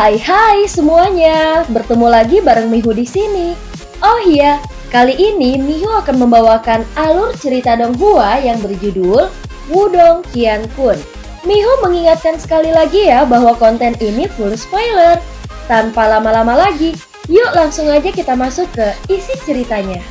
Hai semuanya, bertemu lagi bareng Mihu di sini. Oh iya, kali ini Mihu akan membawakan alur cerita Donghua yang berjudul Wudong Qiankun. Mihu mengingatkan sekali lagi ya bahwa konten ini full spoiler. Tanpa lama-lama lagi, yuk langsung aja kita masuk ke isi ceritanya.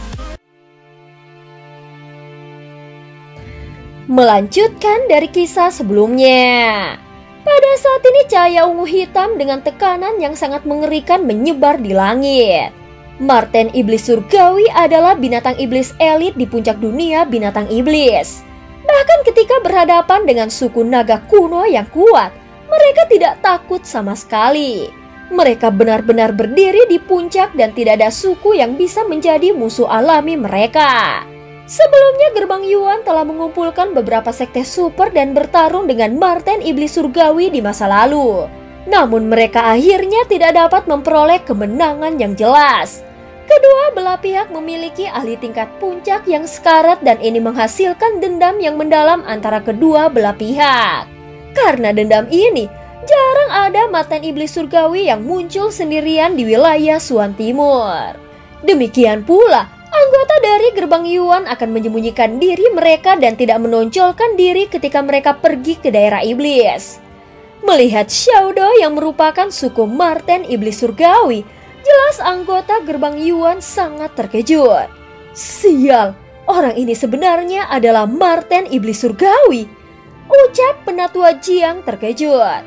Melanjutkan dari kisah sebelumnya. Pada saat ini cahaya ungu hitam dengan tekanan yang sangat mengerikan menyebar di langit. Marten Iblis Surgawi adalah binatang iblis elit di puncak dunia binatang iblis. Bahkan ketika berhadapan dengan suku naga kuno yang kuat, mereka tidak takut sama sekali. Mereka benar-benar berdiri di puncak dan tidak ada suku yang bisa menjadi musuh alami mereka. Sebelumnya Gerbang Yuan telah mengumpulkan beberapa sekte super dan bertarung dengan Marten Iblis Surgawi di masa lalu. Namun mereka akhirnya tidak dapat memperoleh kemenangan yang jelas. Kedua belah pihak memiliki ahli tingkat puncak yang sekarat dan ini menghasilkan dendam yang mendalam antara kedua belah pihak. Karena dendam ini, jarang ada Marten Iblis Surgawi yang muncul sendirian di wilayah Suan Timur. Demikian pula, anggota dari Gerbang Yuan akan menyembunyikan diri mereka dan tidak menonjolkan diri ketika mereka pergi ke daerah iblis. Melihat Xiaodo yang merupakan suku Marten Iblis Surgawi, jelas anggota Gerbang Yuan sangat terkejut. Sial, orang ini sebenarnya adalah Marten Iblis Surgawi, ucap Penatua Jiang terkejut.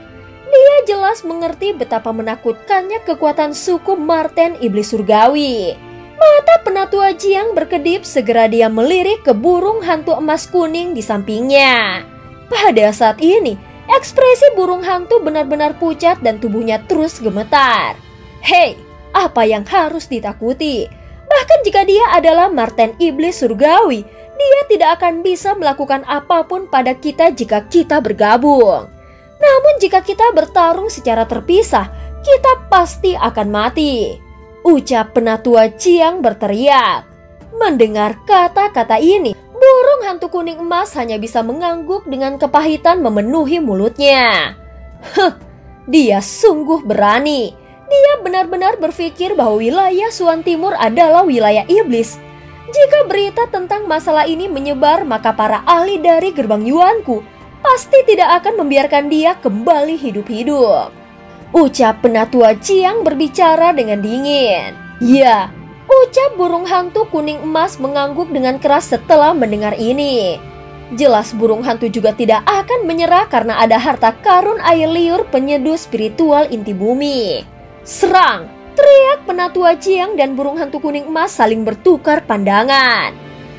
Dia jelas mengerti betapa menakutkannya kekuatan suku Marten Iblis Surgawi. Mata Penatua Jiang berkedip, segera dia melirik ke burung hantu emas kuning di sampingnya. Pada saat ini, ekspresi burung hantu benar-benar pucat dan tubuhnya terus gemetar. Hei, apa yang harus ditakuti? Bahkan jika dia adalah Marten Iblis Surgawi, dia tidak akan bisa melakukan apapun pada kita jika kita bergabung. Namun jika kita bertarung secara terpisah, kita pasti akan mati, ucap Penatua Jiang berteriak. Mendengar kata-kata ini, burung hantu kuning emas hanya bisa mengangguk dengan kepahitan memenuhi mulutnya. Dia sungguh berani. Dia benar-benar berpikir bahwa wilayah Suan Timur adalah wilayah iblis. Jika berita tentang masalah ini menyebar, maka para ahli dari Gerbang Yuanku pasti tidak akan membiarkan dia kembali hidup-hidup, ucap Penatua Jiang berbicara dengan dingin. Ya, ucap burung hantu kuning emas mengangguk dengan keras setelah mendengar ini. Jelas burung hantu juga tidak akan menyerah karena ada harta karun air liur penyeduh spiritual inti bumi. Serang! Teriak Penatua Jiang dan burung hantu kuning emas saling bertukar pandangan.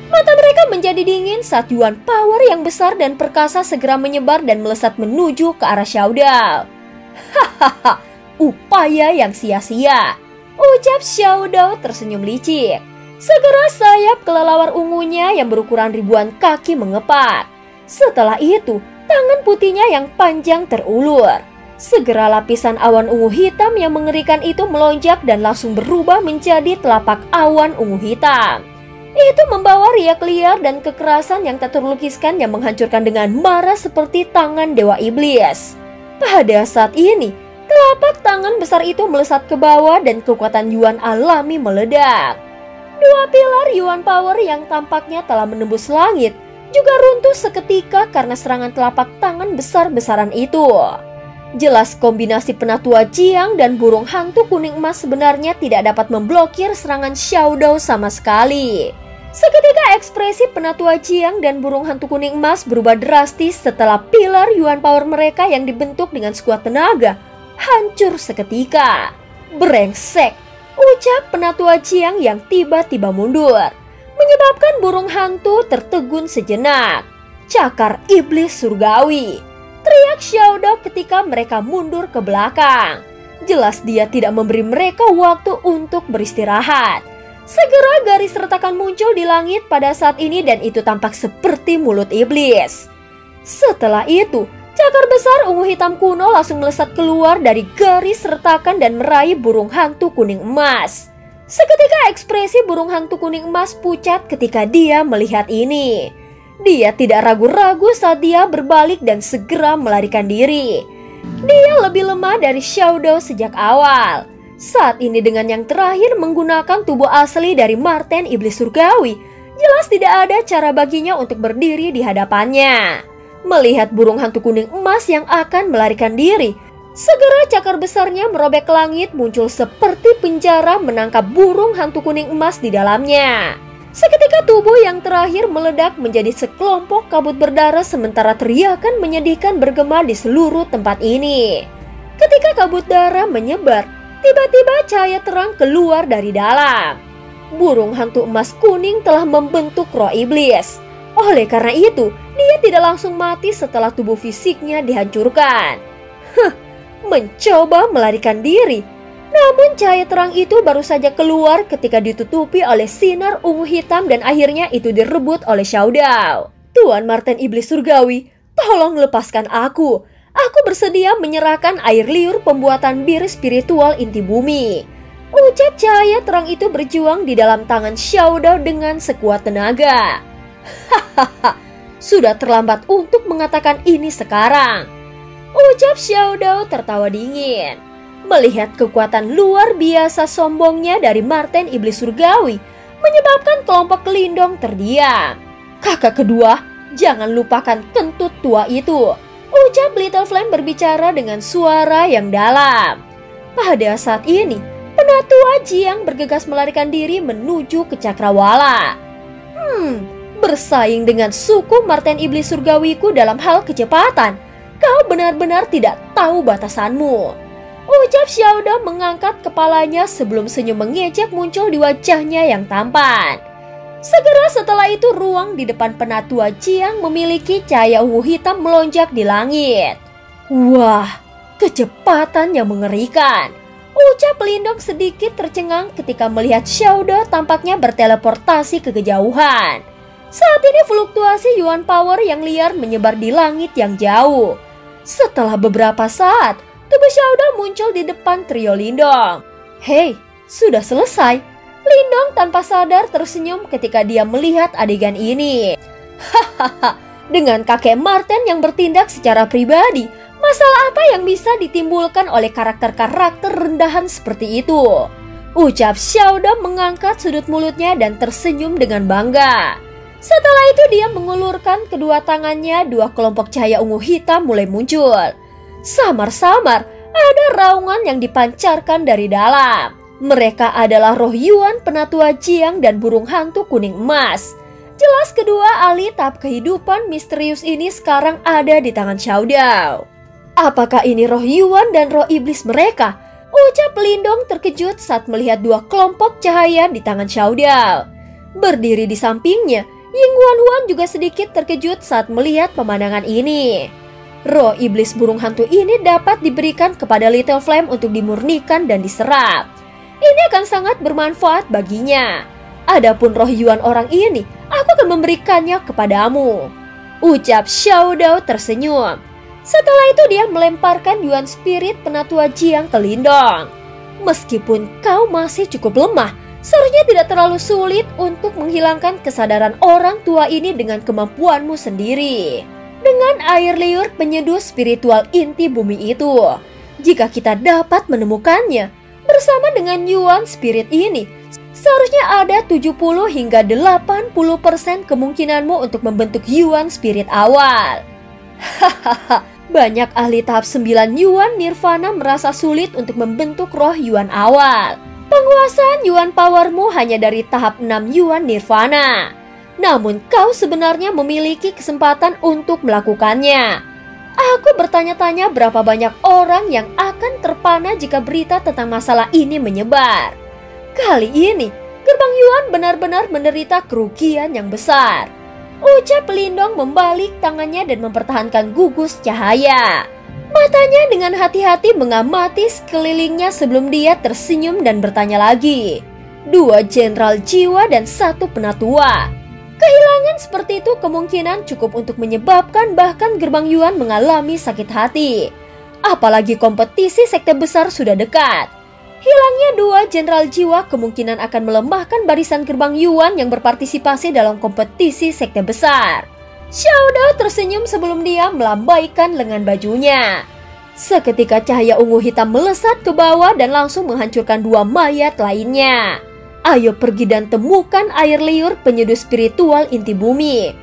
Mata mereka menjadi dingin saat Yuan Power yang besar dan perkasa segera menyebar dan melesat menuju ke arah Xiaodao. Hahaha, upaya yang sia-sia, ucap Xiaodao tersenyum licik. Segera sayap kelelawar ungunya yang berukuran ribuan kaki mengepak. Setelah itu, tangan putihnya yang panjang terulur. Segera lapisan awan ungu hitam yang mengerikan itu melonjak dan langsung berubah menjadi telapak awan ungu hitam. Itu membawa riak liar dan kekerasan yang tak terlukiskan yang menghancurkan dengan marah seperti tangan Dewa Iblis. Pada saat ini, telapak tangan besar itu melesat ke bawah dan kekuatan Yuan alami meledak. Dua pilar Yuan Power yang tampaknya telah menembus langit juga runtuh seketika karena serangan telapak tangan besar-besaran itu. Jelas kombinasi Penatua Jiang dan burung hantu kuning emas sebenarnya tidak dapat memblokir serangan Xiaodao sama sekali. Seketika ekspresi Penatua Jiang dan burung hantu kuning emas berubah drastis setelah pilar Yuan Power mereka yang dibentuk dengan sekuat tenaga hancur seketika. Brengsek, ucap Penatua Jiang yang tiba-tiba mundur, menyebabkan burung hantu tertegun sejenak. Cakar Iblis Surgawi, teriak Xiaodao ketika mereka mundur ke belakang. Jelas dia tidak memberi mereka waktu untuk beristirahat. Segera garis retakan muncul di langit pada saat ini dan itu tampak seperti mulut iblis. Setelah itu, cakar besar ungu hitam kuno langsung melesat keluar dari garis retakan dan meraih burung hantu kuning emas. Seketika ekspresi burung hantu kuning emas pucat ketika dia melihat ini. Dia tidak ragu-ragu saat dia berbalik dan segera melarikan diri. Dia lebih lemah dari Xiaodao sejak awal. Saat ini dengan yang terakhir menggunakan tubuh asli dari Marten Iblis Surgawi, jelas tidak ada cara baginya untuk berdiri di hadapannya. Melihat burung hantu kuning emas yang akan melarikan diri, segera cakar besarnya merobek langit muncul seperti penjara menangkap burung hantu kuning emas di dalamnya. Seketika tubuh yang terakhir meledak menjadi sekelompok kabut berdarah sementara teriakan menyedihkan bergema di seluruh tempat ini. Ketika kabut darah menyebar, tiba-tiba cahaya terang keluar dari dalam. Burung hantu emas kuning telah membentuk roh iblis. Oleh karena itu, dia tidak langsung mati setelah tubuh fisiknya dihancurkan. Mencoba melarikan diri. Namun cahaya terang itu baru saja keluar ketika ditutupi oleh sinar ungu hitam dan akhirnya itu direbut oleh Xiaodao. Tuan Marten Iblis Surgawi, tolong lepaskan aku. Aku bersedia menyerahkan air liur pembuatan bir spiritual inti bumi. Ucap cahaya terang itu berjuang di dalam tangan Xiaodao dengan sekuat tenaga. Hahaha, sudah terlambat untuk mengatakan ini sekarang. Ucap Xiaodao tertawa dingin. Melihat kekuatan luar biasa sombongnya dari Marten Iblis Surgawi, menyebabkan kelompok kelindong terdiam. Kakak kedua, jangan lupakan kentut tua itu. Ucap Little Flame berbicara dengan suara yang dalam. Pada saat ini, penatua Jiang bergegas melarikan diri menuju ke Cakrawala. Bersaing dengan suku Marten Iblis Surgawiku dalam hal kecepatan, kau benar-benar tidak tahu batasanmu. Ucap Xiaodao mengangkat kepalanya sebelum senyum mengejek muncul di wajahnya yang tampan. Segera setelah itu ruang di depan penatua Jiang memiliki cahaya ungu hitam melonjak di langit. Wah, kecepatan yang mengerikan. Ucap Lindong sedikit tercengang ketika melihat Xiaodao tampaknya berteleportasi ke kejauhan. Saat ini fluktuasi Yuan Power yang liar menyebar di langit yang jauh. Setelah beberapa saat, tubuh Xiaodao muncul di depan trio Lindong. Hei, sudah selesai. Lindong tanpa sadar tersenyum ketika dia melihat adegan ini. Hahaha, dengan kakek Marten yang bertindak secara pribadi, masalah apa yang bisa ditimbulkan oleh karakter-karakter rendahan seperti itu? Ucap Xiaodao mengangkat sudut mulutnya dan tersenyum dengan bangga. Setelah itu dia mengulurkan kedua tangannya, dua kelompok cahaya ungu hitam mulai muncul. Samar-samar ada raungan yang dipancarkan dari dalam. Mereka adalah roh Yuan penatua Jiang dan burung hantu kuning emas. Jelas kedua ahli tahap kehidupan misterius ini sekarang ada di tangan Xiaodao. Apakah ini roh Yuan dan roh iblis mereka? Ucap Lindong terkejut saat melihat dua kelompok cahaya di tangan Xiaodao. Berdiri di sampingnya, Ying Huan juga sedikit terkejut saat melihat pemandangan ini. Roh iblis burung hantu ini dapat diberikan kepada Little Flame untuk dimurnikan dan diserap. Ini akan sangat bermanfaat baginya. Adapun roh Yuan orang ini, aku akan memberikannya kepadamu. Ucap Xiaodao tersenyum. Setelah itu dia melemparkan Yuan Spirit penatua Jiang ke Lindong. Meskipun kau masih cukup lemah, seharusnya tidak terlalu sulit untuk menghilangkan kesadaran orang tua ini dengan kemampuanmu sendiri. Dengan air liur penyeduh spiritual inti bumi itu, jika kita dapat menemukannya, bersama dengan Yuan Spirit ini, seharusnya ada 70 hingga 80% kemungkinanmu untuk membentuk Yuan Spirit awal. Hahaha, banyak ahli tahap 9 Yuan Nirvana merasa sulit untuk membentuk roh Yuan awal. Penguasaan Yuan Powermu hanya dari tahap 6 Yuan Nirvana. Namun kau sebenarnya memiliki kesempatan untuk melakukannya. Aku bertanya-tanya berapa banyak orang yang akan terpana jika berita tentang masalah ini menyebar. Kali ini, gerbang Yuan benar-benar menderita kerugian yang besar. Ucap Lindong membalik tangannya dan mempertahankan gugus cahaya. Matanya dengan hati-hati mengamati sekelilingnya sebelum dia tersenyum dan bertanya lagi. 2 jenderal jiwa dan 1 penatua. Kehilangan seperti itu kemungkinan cukup untuk menyebabkan bahkan gerbang Yuan mengalami sakit hati. Apalagi kompetisi sekte besar sudah dekat. Hilangnya 2 jenderal jiwa kemungkinan akan melemahkan barisan gerbang Yuan yang berpartisipasi dalam kompetisi sekte besar. Xiaodao tersenyum sebelum dia melambaikan lengan bajunya. Seketika cahaya ungu hitam melesat ke bawah dan langsung menghancurkan dua mayat lainnya. Ayo pergi dan temukan air liur penyeduh spiritual inti bumi.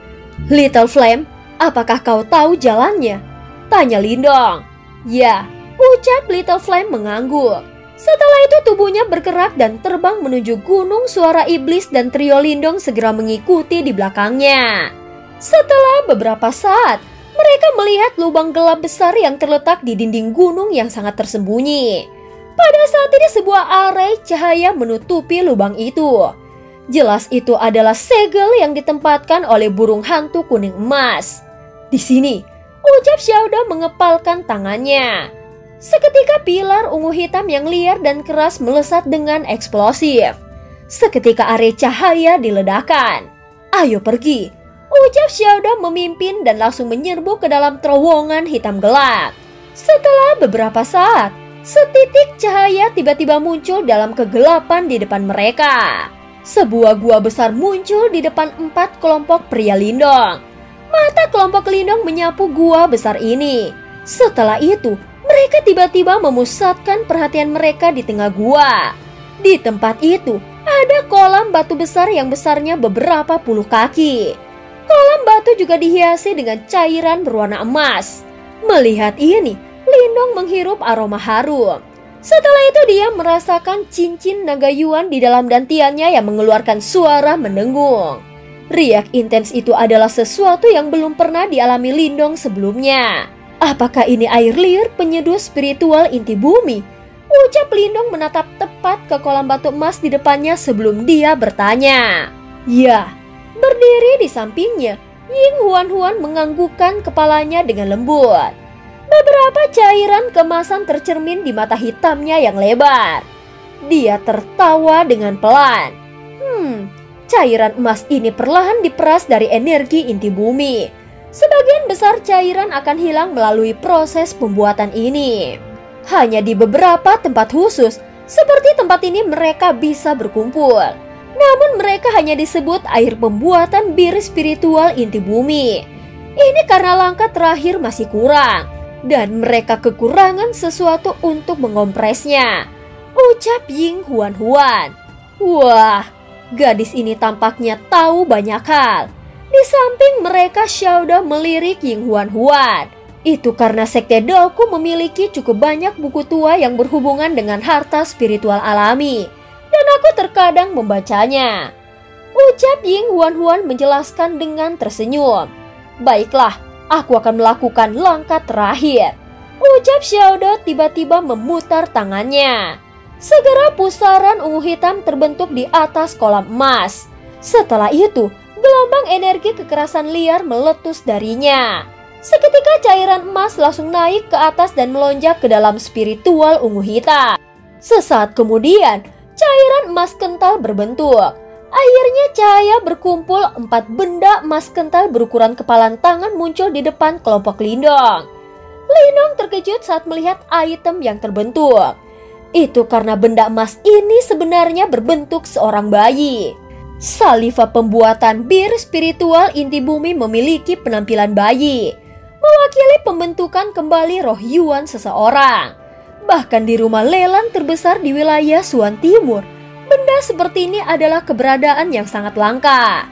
Little Flame, apakah kau tahu jalannya? Tanya Lindong. Ya, ucap Little Flame mengangguk. Setelah itu tubuhnya bergerak dan terbang menuju gunung suara iblis dan trio Lindong segera mengikuti di belakangnya. Setelah beberapa saat, mereka melihat lubang gelap besar yang terletak di dinding gunung yang sangat tersembunyi. Pada saat ini sebuah arai cahaya menutupi lubang itu. Jelas itu adalah segel yang ditempatkan oleh burung hantu kuning emas. Di sini, ucap Xiaoda mengepalkan tangannya. Seketika pilar ungu hitam yang liar dan keras melesat dengan eksplosif. Seketika arai cahaya diledakkan. Ayo pergi, ucap Xiaoda memimpin dan langsung menyerbu ke dalam terowongan hitam gelap. Setelah beberapa saat, setitik cahaya tiba-tiba muncul dalam kegelapan di depan mereka. Sebuah gua besar muncul di depan 4 kelompok pria Lindong. Mata kelompok Lindong menyapu gua besar ini. Setelah itu, mereka tiba-tiba memusatkan perhatian mereka di tengah gua. Di tempat itu, ada kolam batu besar yang besarnya beberapa puluh kaki. Kolam batu juga dihiasi dengan cairan berwarna emas. Melihat ini, Lindong menghirup aroma harum. Setelah itu dia merasakan cincin naga Yuan di dalam dantiannya yang mengeluarkan suara mendengung. Riak intens itu adalah sesuatu yang belum pernah dialami Lindong sebelumnya. Apakah ini air liur penyeduh spiritual inti bumi? Ucap Lindong menatap tepat ke kolam batu emas di depannya sebelum dia bertanya. Ya, berdiri di sampingnya, Ying Huan-Huan menganggukkan kepalanya dengan lembut. Beberapa cairan kemasan tercermin di mata hitamnya yang lebar. Dia tertawa dengan pelan. Cairan emas ini perlahan diperas dari energi inti bumi. Sebagian besar cairan akan hilang melalui proses pembuatan ini. Hanya di beberapa tempat khusus, seperti tempat ini mereka bisa berkumpul. Namun mereka hanya disebut air pembuatan bir spiritual inti bumi. Ini karena langkah terakhir masih kurang. Dan mereka kekurangan sesuatu untuk mengompresnya, ucap Ying Huan-Huan. Wah, gadis ini tampaknya tahu banyak hal. Di samping mereka, Xiaoda melirik Ying Huan-Huan. Itu karena Sekte Doku memiliki cukup banyak buku tua yang berhubungan dengan harta spiritual alami. Dan aku terkadang membacanya. Ucap Ying Huan-Huan menjelaskan dengan tersenyum. Baiklah, aku akan melakukan langkah terakhir. Ucap Xiaoda tiba-tiba memutar tangannya. Segera pusaran ungu hitam terbentuk di atas kolam emas. Setelah itu, gelombang energi kekerasan liar meletus darinya. Seketika cairan emas langsung naik ke atas dan melonjak ke dalam spiritual ungu hitam. Sesaat kemudian, cairan emas kental berbentuk. Akhirnya cahaya berkumpul, 4 benda emas kental berukuran kepalan tangan muncul di depan kelompok Lindong. Lindong terkejut saat melihat item yang terbentuk. Itu karena benda emas ini sebenarnya berbentuk seorang bayi. Saliva pembuatan bir spiritual inti bumi memiliki penampilan bayi, mewakili pembentukan kembali roh Yuan seseorang. Bahkan di rumah lelang terbesar di wilayah Suan Timur, benda seperti ini adalah keberadaan yang sangat langka.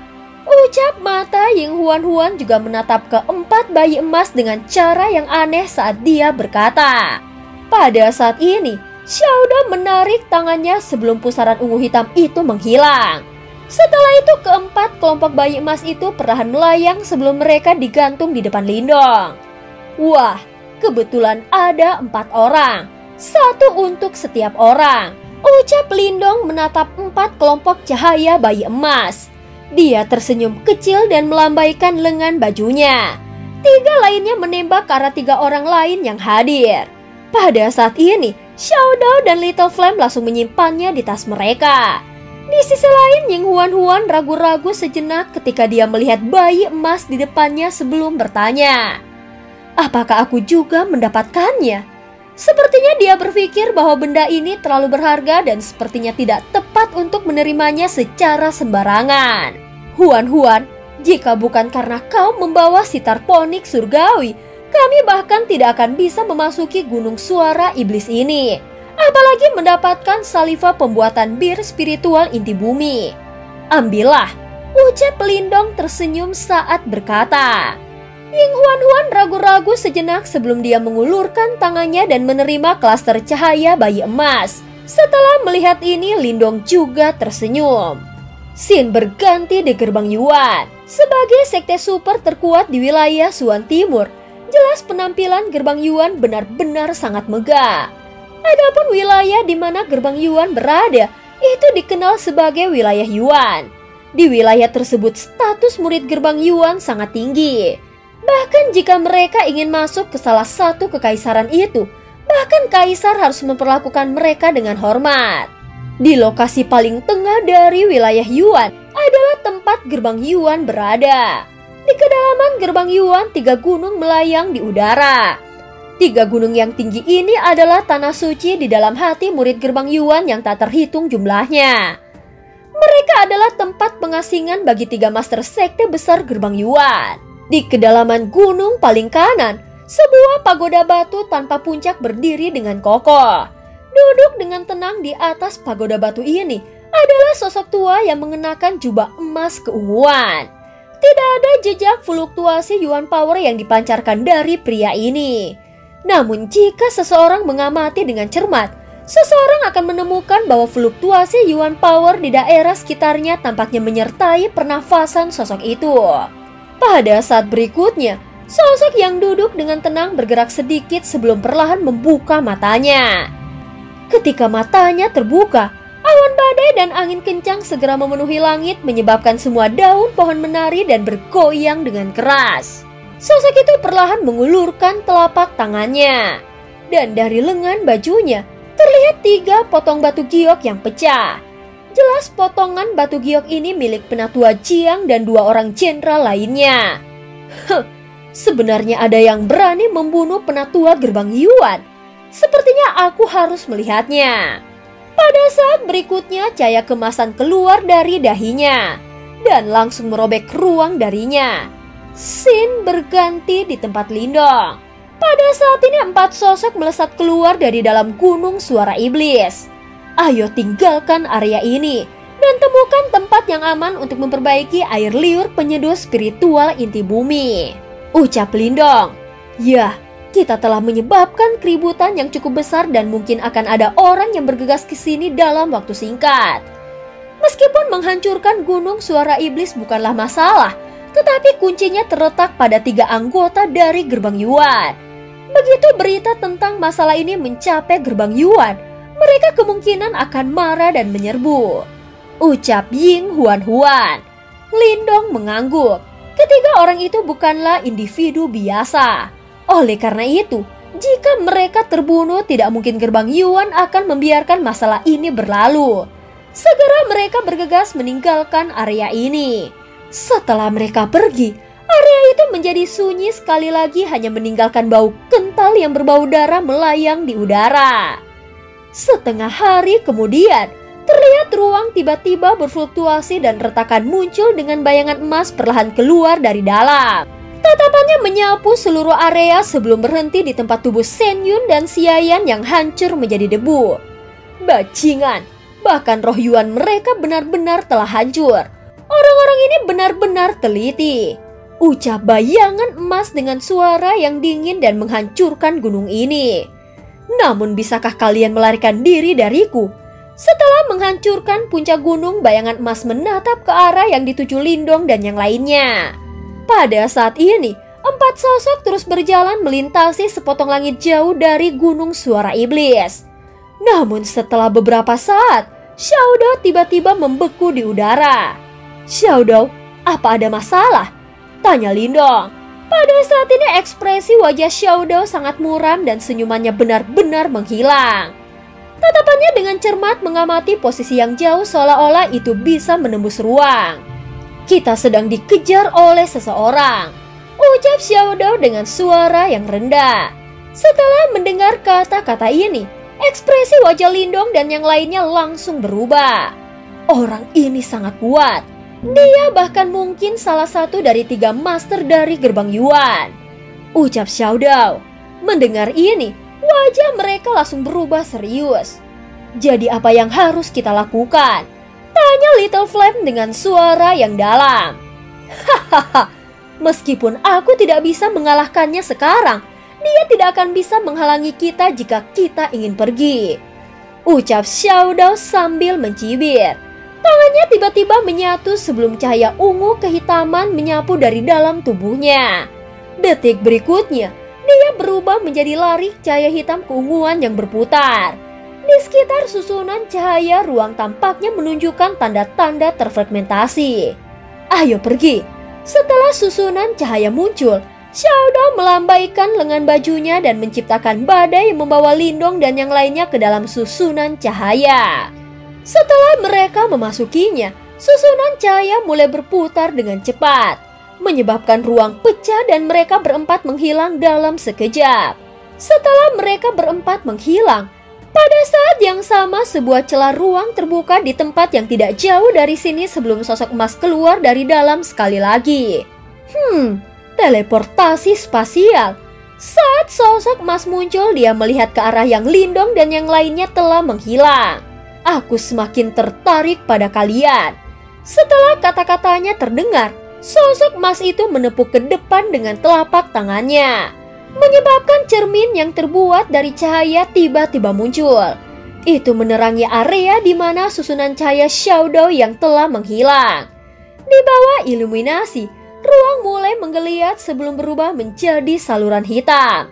Ucap mata Ying Huan-Huan juga menatap ke 4 bayi emas dengan cara yang aneh saat dia berkata. Pada saat ini, Xiaoda menarik tangannya sebelum pusaran ungu hitam itu menghilang. Setelah itu, keempat kelompok bayi emas itu perlahan melayang sebelum mereka digantung di depan Lindong. Wah, kebetulan ada 4 orang, 1 untuk setiap orang. Ucap Lindong menatap 4 kelompok cahaya bayi emas. Dia tersenyum kecil dan melambaikan lengan bajunya. 3 lainnya menembak ke arah 3 orang lain yang hadir. Pada saat ini, Xiaoda dan Little Flame langsung menyimpannya di tas mereka. Di sisi lain, Ying Huan-Huan ragu-ragu sejenak ketika dia melihat bayi emas di depannya sebelum bertanya, apakah aku juga mendapatkannya? Sepertinya dia berpikir bahwa benda ini terlalu berharga dan sepertinya tidak tepat untuk menerimanya secara sembarangan. Huan-Huan, jika bukan karena kau membawa sitar ponik surgawi, Kami bahkan tidak akan bisa memasuki gunung suara iblis ini, apalagi mendapatkan saliva pembuatan bir spiritual inti bumi. Ambillah, ucap Lindong tersenyum saat berkata. Ying Huan ragu-ragu sejenak sebelum dia mengulurkan tangannya dan menerima klaster cahaya bayi emas. Setelah melihat ini, Lindong juga tersenyum. Scene berganti di Gerbang Yuan. Sebagai sekte super terkuat di wilayah Suan Timur, jelas penampilan Gerbang Yuan benar-benar sangat megah. Adapun wilayah di mana Gerbang Yuan berada, itu dikenal sebagai wilayah Yuan. Di wilayah tersebut status murid Gerbang Yuan sangat tinggi. Bahkan jika mereka ingin masuk ke salah satu kekaisaran itu, bahkan kaisar harus memperlakukan mereka dengan hormat. Di lokasi paling tengah dari wilayah Yuan adalah tempat Gerbang Yuan berada. Di kedalaman Gerbang Yuan, 3 gunung melayang di udara. 3 gunung yang tinggi ini adalah tanah suci di dalam hati murid Gerbang Yuan yang tak terhitung jumlahnya. Mereka adalah tempat pengasingan bagi 3 master sekte besar Gerbang Yuan. Di kedalaman gunung paling kanan, sebuah pagoda batu tanpa puncak berdiri dengan kokoh. Duduk dengan tenang di atas pagoda batu ini adalah sosok tua yang mengenakan jubah emas keunguan. Tidak ada jejak fluktuasi Yuan Power yang dipancarkan dari pria ini. Namun jika seseorang mengamati dengan cermat, seseorang akan menemukan bahwa fluktuasi Yuan Power di daerah sekitarnya tampaknya menyertai pernafasan sosok itu. Pada saat berikutnya, sosok yang duduk dengan tenang bergerak sedikit sebelum perlahan membuka matanya. Ketika matanya terbuka, awan badai dan angin kencang segera memenuhi langit menyebabkan semua daun pohon menari dan bergoyang dengan keras. Sosok itu perlahan mengulurkan telapak tangannya. Dan dari lengan bajunya, terlihat 3 potong batu giok yang pecah. Jelas potongan batu giok ini milik Penatua Jiang dan 2 orang jenderal lainnya. Sebenarnya ada yang berani membunuh Penatua Gerbang Yuan. Sepertinya aku harus melihatnya. Pada saat berikutnya, cahaya kemasan keluar dari dahinya dan langsung merobek ruang darinya. Scene berganti di tempat Lindong. Pada saat ini 4 sosok melesat keluar dari dalam gunung suara iblis. Ayo tinggalkan area ini dan temukan tempat yang aman untuk memperbaiki air liur penyeduh spiritual inti bumi, ucap Lindong. Ya, kita telah menyebabkan keributan yang cukup besar dan mungkin akan ada orang yang bergegas ke sini dalam waktu singkat. Meskipun menghancurkan gunung suara iblis bukanlah masalah, tetapi kuncinya terletak pada 3 anggota dari Gerbang Yuan. Begitu berita tentang masalah ini mencapai Gerbang Yuan, mereka kemungkinan akan marah dan menyerbu, ucap Ying Huan. Lindong mengangguk. Ketiga orang itu bukanlah individu biasa. Oleh karena itu, jika mereka terbunuh, tidak mungkin Gerbang Yuan akan membiarkan masalah ini berlalu. Segera mereka bergegas meninggalkan area ini. Setelah mereka pergi, area itu menjadi sunyi sekali lagi, hanya meninggalkan bau kental yang berbau darah melayang di udara. Setengah hari kemudian, terlihat ruang tiba-tiba berfluktuasi dan retakan muncul dengan bayangan emas perlahan keluar dari dalam. Tatapannya menyapu seluruh area sebelum berhenti di tempat tubuh Shen Yun dan Xiayan yang hancur menjadi debu. Bajingan, bahkan roh Yuan mereka benar-benar telah hancur. Orang-orang ini benar-benar teliti, ucap bayangan emas dengan suara yang dingin dan menghancurkan gunung ini. Namun bisakah kalian melarikan diri dariku? Setelah menghancurkan puncak gunung, bayangan emas menatap ke arah yang dituju Lindong dan yang lainnya. Pada saat ini, 4 sosok terus berjalan melintasi sepotong langit jauh dari gunung suara iblis. Namun setelah beberapa saat, Xiao Dao tiba-tiba membeku di udara. Xiao Dao, apa ada masalah? Tanya Lindong. Pada saat ini ekspresi wajah Xiao Dao sangat muram dan senyumannya benar-benar menghilang. Tatapannya dengan cermat mengamati posisi yang jauh seolah-olah itu bisa menembus ruang. Kita sedang dikejar oleh seseorang, ucap Xiao Dao dengan suara yang rendah. Setelah mendengar kata-kata ini, ekspresi wajah Lindong dan yang lainnya langsung berubah. Orang ini sangat kuat. Dia bahkan mungkin salah satu dari 3 master dari Gerbang Yuan. ucap Xiaodao. Mendengar ini, wajah mereka langsung berubah serius. Jadi apa yang harus kita lakukan? Tanya Little Flame dengan suara yang dalam. Hahaha, meskipun aku tidak bisa mengalahkannya sekarang, dia tidak akan bisa menghalangi kita jika kita ingin pergi, ucap Xiaodao sambil mencibir. Tangannya tiba-tiba menyatu sebelum cahaya ungu kehitaman menyapu dari dalam tubuhnya. Detik berikutnya, dia berubah menjadi larik cahaya hitam keunguan yang berputar. Di sekitar susunan cahaya, ruang tampaknya menunjukkan tanda-tanda terfragmentasi. Ayo pergi. Setelah susunan cahaya muncul, Xiaodao melambaikan lengan bajunya dan menciptakan badai yang membawa Lindong dan yang lainnya ke dalam susunan cahaya. Setelah mereka memasukinya, susunan cahaya mulai berputar dengan cepat, menyebabkan ruang pecah dan mereka berempat menghilang dalam sekejap. Setelah mereka berempat menghilang, pada saat yang sama sebuah celah ruang terbuka di tempat yang tidak jauh dari sini sebelum sosok emas keluar dari dalam sekali lagi. Teleportasi spasial. Saat sosok emas muncul, dia melihat ke arah yang Lindong dan yang lainnya telah menghilang. Aku semakin tertarik pada kalian. Setelah kata-katanya terdengar, sosok emas itu menepuk ke depan dengan telapak tangannya, menyebabkan cermin yang terbuat dari cahaya tiba-tiba muncul. Itu menerangi area di mana susunan cahaya Xiaodao yang telah menghilang. Di bawah iluminasi, ruang mulai menggeliat sebelum berubah menjadi saluran hitam.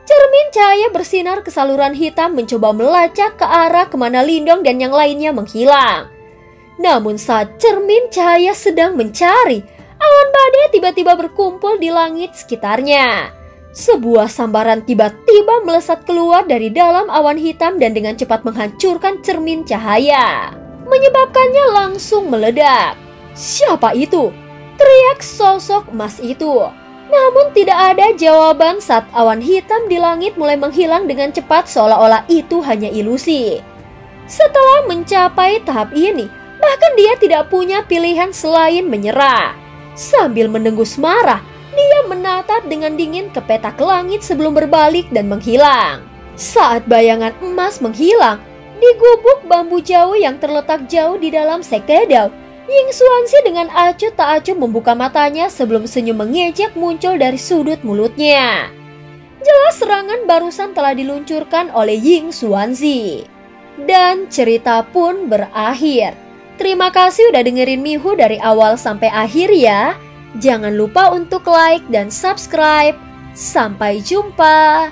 Cermin cahaya bersinar ke saluran hitam mencoba melacak ke arah kemana Lindong dan yang lainnya menghilang. Namun saat cermin cahaya sedang mencari, awan badai tiba-tiba berkumpul di langit sekitarnya. Sebuah sambaran tiba-tiba melesat keluar dari dalam awan hitam dan dengan cepat menghancurkan cermin cahaya, menyebabkannya langsung meledak. Siapa itu? Teriak sosok emas itu. Namun tidak ada jawaban saat awan hitam di langit mulai menghilang dengan cepat seolah-olah itu hanya ilusi. Setelah mencapai tahap ini, bahkan dia tidak punya pilihan selain menyerah. Sambil mendengus marah, dia menatap dengan dingin ke petak langit sebelum berbalik dan menghilang. Saat bayangan emas menghilang, di gubuk bambu jauh yang terletak jauh di dalam sekte Dao, Ying Xuanzi dengan acuh tak acuh membuka matanya sebelum senyum mengejek muncul dari sudut mulutnya. Jelas serangan barusan telah diluncurkan oleh Ying Xuanzi. Dan cerita pun berakhir. Terima kasih udah dengerin Mihu dari awal sampai akhir ya. Jangan lupa untuk like dan subscribe. Sampai jumpa.